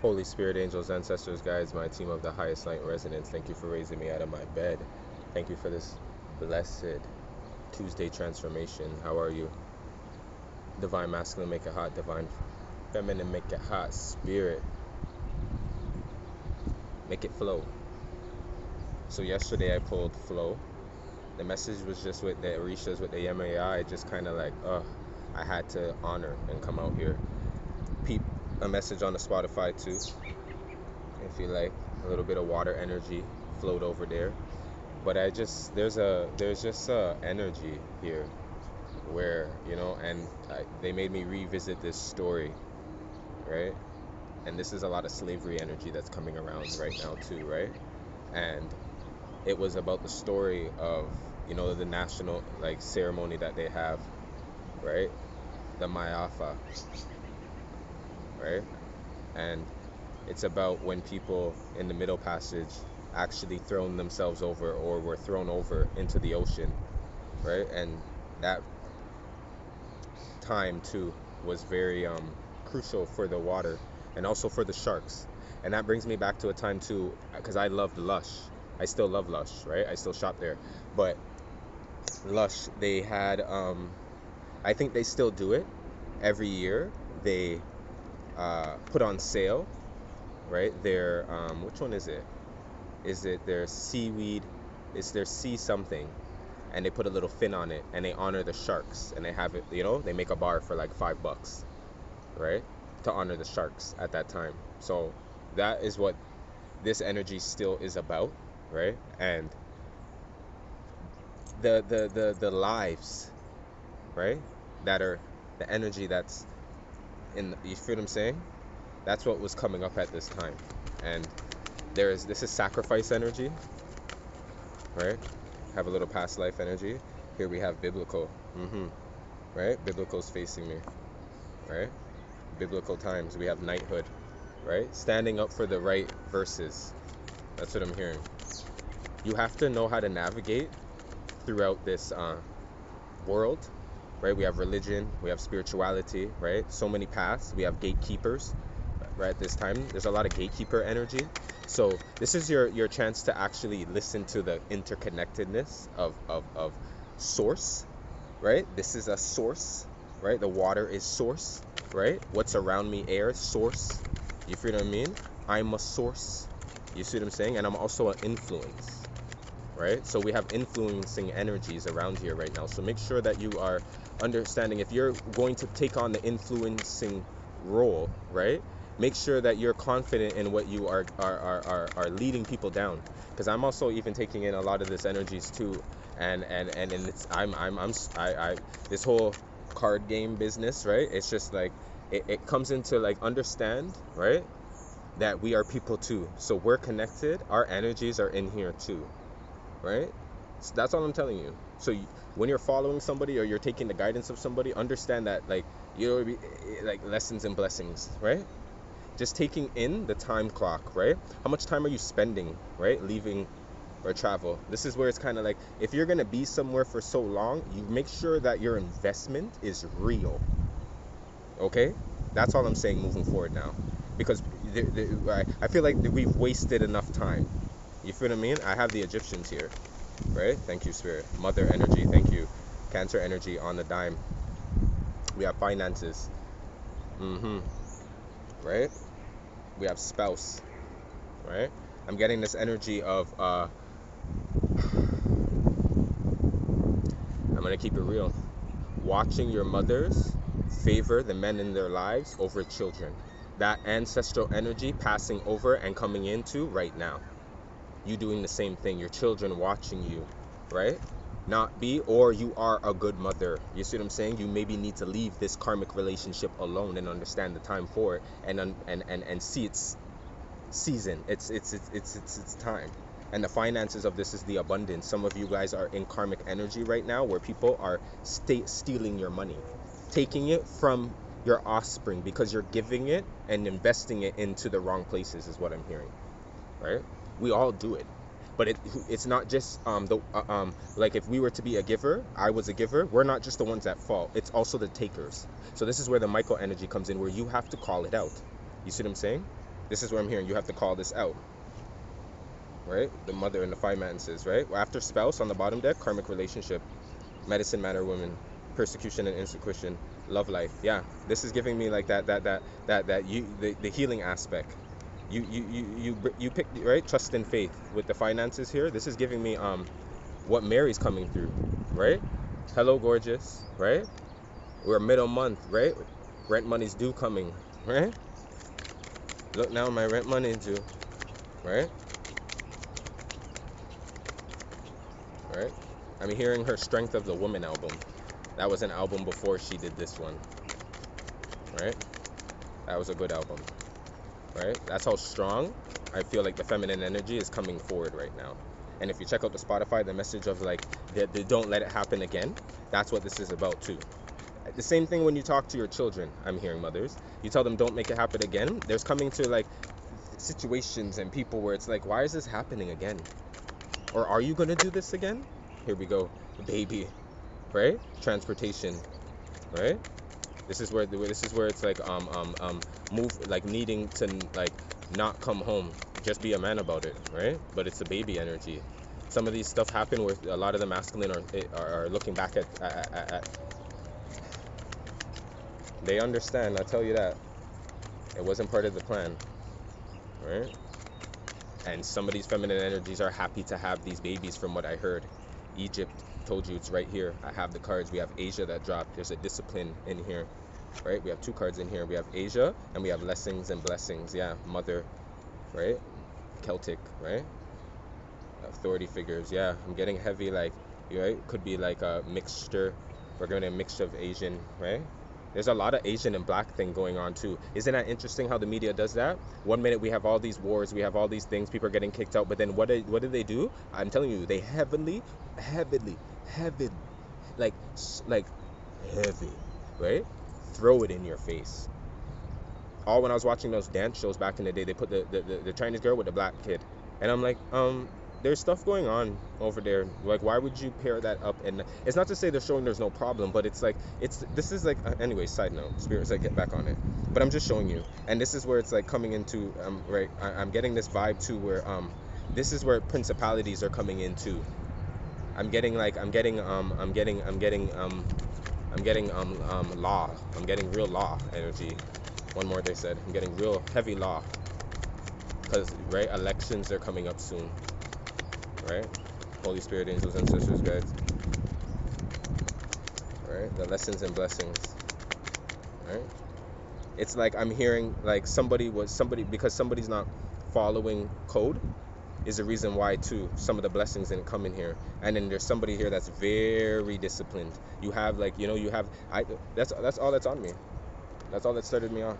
Holy Spirit, angels, ancestors, guides, my team of the highest light and resonance, thank you for raising me out of my bed. Thank you for this blessed Tuesday transformation. How are you? Divine masculine, make it hot. Divine feminine, make it hot. Spirit, make it flow. So yesterday I pulled flow. The message was just with the Orishas, with the MAI, just kind of like, I had to honor and come out here. Peep a message on the Spotify too. If you like a little bit of water energy, float over there. But there's just a energy here where, and they made me revisit this story, right? And this is a lot of slavery energy that's coming around right now too, right? And it was about the story of, the national like ceremony that they have, right? The Mayafa, right? And it's about when people in the Middle Passage actually thrown themselves over or were thrown over into the ocean, right? And that time too was very crucial for the water and also for the sharks. And that brings me back to a time too, because I loved Lush. I still love Lush, right? I still shop there. But Lush, they had, I think they still do it every year. They put on sale, right? Their, which one is it? Is it their seaweed? It's their sea something, and they put a little fin on it, and they honor the sharks, and they have it. They make a bar for like $5, right, to honor the sharks at that time. So that is what this energy still is about, right? And the lives, right, that are the energy that's in. You feel what I'm saying? That's what was coming up at this time, and this is sacrifice energy, right? Have a little past life energy. Here we have biblical, right? Biblical's facing me, right? Biblical times. We have knighthood, right? Standing up for the right verses. That's what I'm hearing. You have to know how to navigate throughout this world, right? We have religion, we have spirituality, right? So many paths. We have gatekeepers, right? At this time, there's a lot of gatekeeper energy. So this is your chance to actually listen to the interconnectedness of source, right? This is a source, right? The water is source, right? What's around me, air, source. You feel what I mean? I'm a source. You see what I'm saying? And I'm also an influence, right? So we have influencing energies around here right now. So make sure that you are understanding if you're going to take on the influencing role, right? Make sure that you're confident in what you are leading people down. Because I'm also even taking in a lot of this energies too, and it's I this whole card game business, right? It's just like it comes into like understand, right? That we are people too. So we're connected. Our energies are in here too, right? So that's all I'm telling you. So when you're following somebody or you're taking the guidance of somebody, understand that like like lessons and blessings, right? Just taking in the time clock, right? How much time are you spending, right? Leaving or travel. This is where it's kind of like if you're gonna be somewhere for so long, you make sure that your investment is real. Okay, that's all I'm saying moving forward now, because I feel like we've wasted enough time. You feel what I mean? I have the Egyptians here, right? Thank you, Spirit. Mother energy, thank you. Cancer energy on the dime. We have finances, mm-hmm, right? We have spouse, right? I'm getting this energy of I'm gonna keep it real. Watching your mothers favor the men in their lives over children. That ancestral energy passing over and coming into right now. You doing the same thing. Your children watching you, right? Not be, or you are a good mother. You see what I'm saying? You maybe need to leave this karmic relationship alone and understand the time for it, and see its season. It's time. And the finances of this is the abundance. Some of you guys are in karmic energy right now where people are stealing your money, taking it from your offspring because you're giving it and investing it into the wrong places is what I'm hearing, right? We all do it, but it's not just like if we were to be a giver, I was a giver, we're not just the ones that fall, it's also the takers. So this is where the Michael energy comes in, where you have to call it out. You see what I'm saying? This is where I'm hearing you have to call this out, right? The mother and the finances, right? After spouse on the bottom deck, karmic relationship, medicine, matter, woman, persecution and insecretion, love life. Yeah, this is giving me like the healing aspect. You pick, right, trust and faith with the finances here. This is giving me what Mary's coming through, right? Hello, gorgeous, right? We're middle month, right? Rent money's due coming, right? Look now, my rent money is due, right? Right? I'm hearing her Strength of the Woman album. That was an album before she did this one, right? That was a good album, right? That's how strong I feel like the feminine energy is coming forward right now. And if you check out the Spotify, the message of like, they don't let it happen again, that's what this is about too. The same thing when you talk to your children, I'm hearing mothers. You tell them don't make it happen again. There's coming to like situations and people where it's like, why is this happening again? Or are you going to do this again? Here we go. Baby, right? Transportation, right? This is where it's like move, like needing to like not come home. Just be a man about it, right? But it's a baby energy. Some of these stuff happen where a lot of the masculine are looking back at they understand, I'll tell you that. It wasn't part of the plan, right? And some of these feminine energies are happy to have these babies from what I heard. Egypt, told you it's right here. I have the cards. We have Asia that dropped. There's a discipline in here, right? We have 2 cards in here. We have Asia and we have lessons and blessings. Yeah, mother, right? Celtic, right? Authority figures. Yeah, I'm getting heavy, like, right? Could be like a mixture. We're getting a mixture of Asian, right? There's a lot of Asian and black thing going on too. Isn't that interesting how the media does that? One minute we have all these wars, we have all these things, people are getting kicked out, but then what do they do? I'm telling you, they heavy, like heavy, right? Throw it in your face. All when I was watching those dance shows back in the day, they put the Chinese girl with the black kid, and I'm like, there's stuff going on over there. Like, why would you pair that up? And it's not to say they're showing there's no problem, but it's like, this is like, anyway, side note, spirits, like, get back on it. But I'm just showing you, and this is where it's like coming into, right, I'm getting this vibe too, where this is where principalities are coming into. I'm getting law. I'm getting real law energy. One more, they said. I'm getting real heavy law. Because, right, elections are coming up soon. Right? Holy Spirit, angels, ancestors, guides. Right? The lessons and blessings. Right? It's like I'm hearing like because somebody's not following code is the reason why too some of the blessings didn't come in here. And then there's somebody here that's very disciplined. You have like, that's all that's on me. That's all that started me off.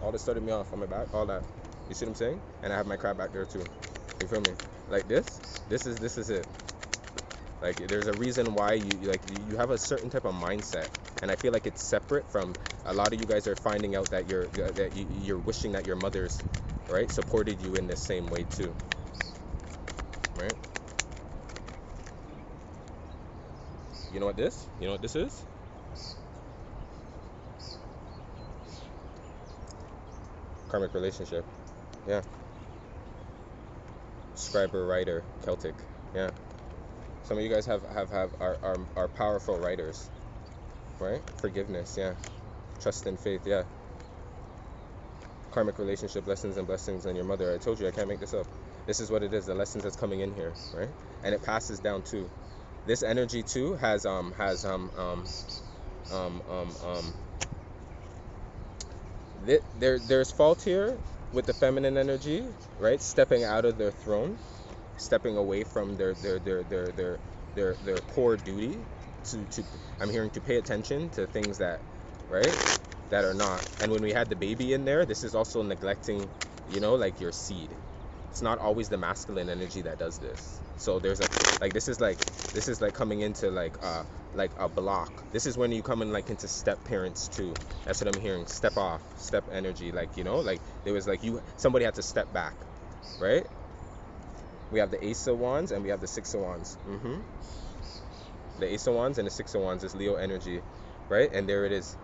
All that started me off on my back, all that. You see what I'm saying? And I have my crab back there too. You feel me? Like this is it. Like there's a reason why you have a certain type of mindset, and I feel like it's separate from a lot of you guys are finding out that you're wishing that your mothers, right, supported you in the same way too. Right? You know what this is? Karmic relationship. Yeah. Scriber, writer, Celtic. Yeah. Some of you guys are powerful writers. Right? Forgiveness, yeah. Trust and faith, yeah. Karmic relationship, lessons and blessings, and your mother. I told you I can't make this up. This is what it is, the lessons that's coming in here, right? And it passes down too. This energy too has there's fault here with the feminine energy, right? Stepping out of their throne, stepping away from their core duty to I'm hearing to pay attention to things that, right, that are not. And when we had the baby in there, this is also neglecting, like your seed. It's not always the masculine energy that does this. So there's this is like coming into like a block. This is when you come in like into step parents too. That's what I'm hearing. Step off, step energy. Like there was like somebody had to step back, right? We have the Ace of Wands and we have the Six of Wands. The Ace of Wands and the Six of Wands is Leo energy, right? And there it is,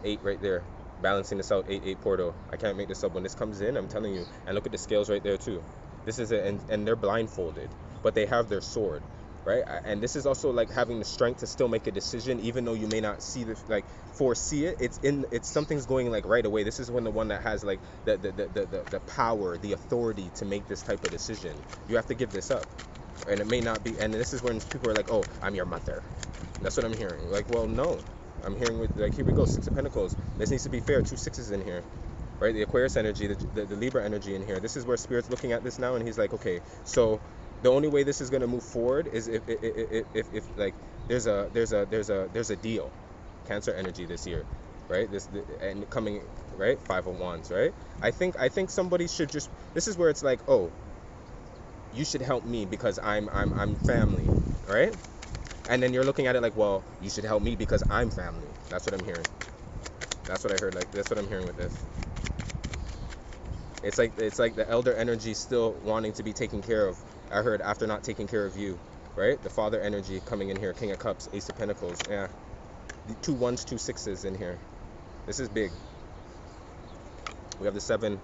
8 right there. Balancing this out, 8-8 portal. I can't make this up. When this comes in, I'm telling you. And look at the scales right there too. This is it, and they're blindfolded, but they have their sword, right? And this is also like having the strength to still make a decision, even though you may not see the like foresee it. It's something's going like right away. This is when the one that has like the power, the authority to make this type of decision. You have to give this up, and it may not be. And this is when people are like, "Oh, I'm your mother." That's what I'm hearing. Like, well, no. I'm hearing with like, here we go, 6 of Pentacles. This needs to be fair. 2 6s in here, right? The Aquarius energy, the Libra energy in here. This is where Spirit's looking at this now, and he's like, okay, so the only way this is gonna move forward is if like there's a deal. Cancer energy this year, right? And coming, right? 5 of Wands, right? I think somebody should just. This is where it's like, oh, you should help me because I'm family, right? And then you're looking at it like, well, you should help me because I'm family. That's what I'm hearing. That's what I heard. Like, that's what I'm hearing with this. It's like the elder energy still wanting to be taken care of. I heard after not taking care of you, right? The father energy coming in here. King of Cups, Ace of Pentacles. Yeah, the 2 1s, 2 6s in here. This is big. We have the 7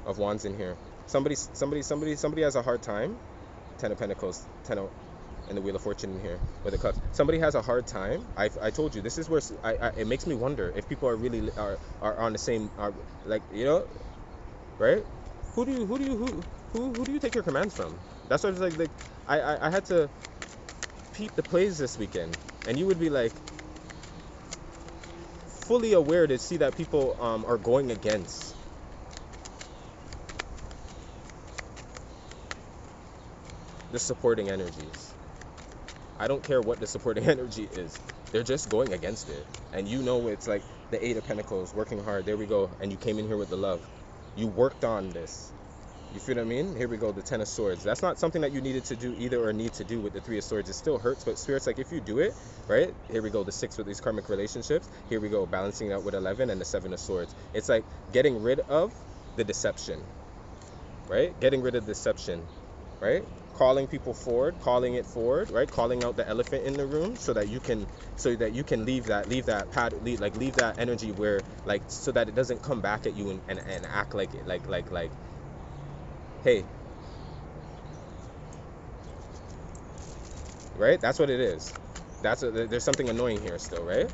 of Wands in here. Somebody has a hard time. 10 of Pentacles, 10 of. And the Wheel of Fortune in here with the cups. Somebody has a hard time. I told you, this is where it makes me wonder if people are really are on the same like, you know, right? Who do you take your commands from? That's what it's like I had to peep the plays this weekend, and you would be like fully aware to see that people are going against the supporting energies. I don't care what the supporting energy is. They're just going against it. And you know, it's like the 8 of Pentacles, working hard. There we go. And you came in here with the love. You worked on this. You feel what I mean? Here we go, the 10 of Swords. That's not something that you needed to do either or need to do with the 3 of Swords. It still hurts, but Spirit's like, if you do it, right? Here we go, the 6 with these karmic relationships. Here we go, balancing out with 11 and the 7 of Swords. It's like getting rid of the deception, right? Getting rid of deception, right? Calling people forward, calling it forward, right? Calling out the elephant in the room so that you can leave that energy where, like, so that it doesn't come back at you and act like it, like hey, right? That's what it is. There's something annoying here still, right?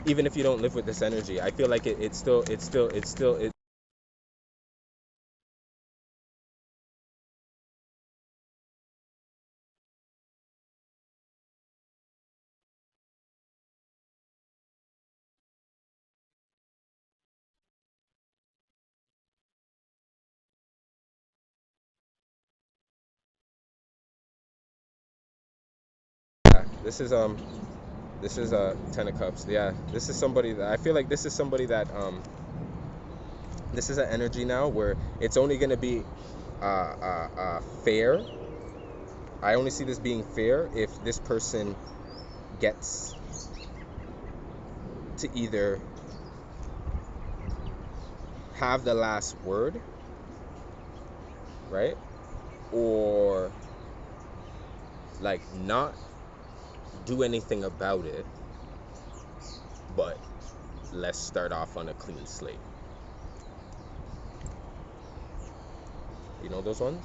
Even if you don't live with this energy, I feel like it's still yeah, this is 10 of Cups. Yeah, this is somebody that I feel like this is somebody that this is an energy now where it's only going to be fair. I only see this being fair if this person gets to either have the last word, right? Or like not do anything about it, but let's start off on a clean slate. You know those ones?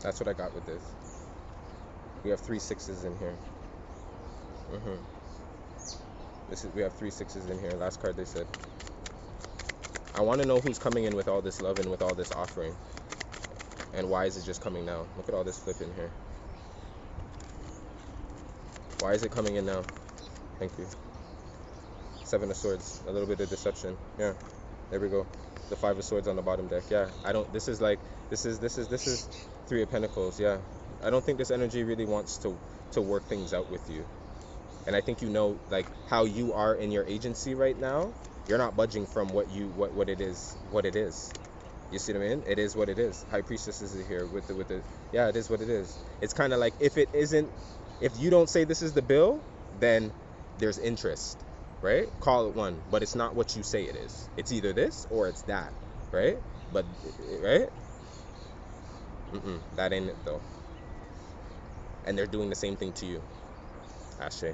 That's what I got with this. We have 3 6s in here. We have 3 6s in here. Last card they said. I want to know who's coming in with all this love and with all this offering. And why is it just coming now? Look at all this flip in here. Why is it coming in now? Thank you. 7 of Swords. A little bit of deception. Yeah. There we go. The 5 of Swords on the bottom deck. Yeah. This is 3 of Pentacles. Yeah. I don't think this energy really wants to work things out with you. And I think you know, like, how you are in your agency right now. You're not budging from what it is. You see what I mean? It is what it is. High Priestess is here with the yeah, it is what it is. It's kind of like, if you don't say this is the bill, then there's interest, right? Call it one, but it's not what you say it is. It's either this or it's that, right? But right? That ain't it though. And they're doing the same thing to you. Ashe.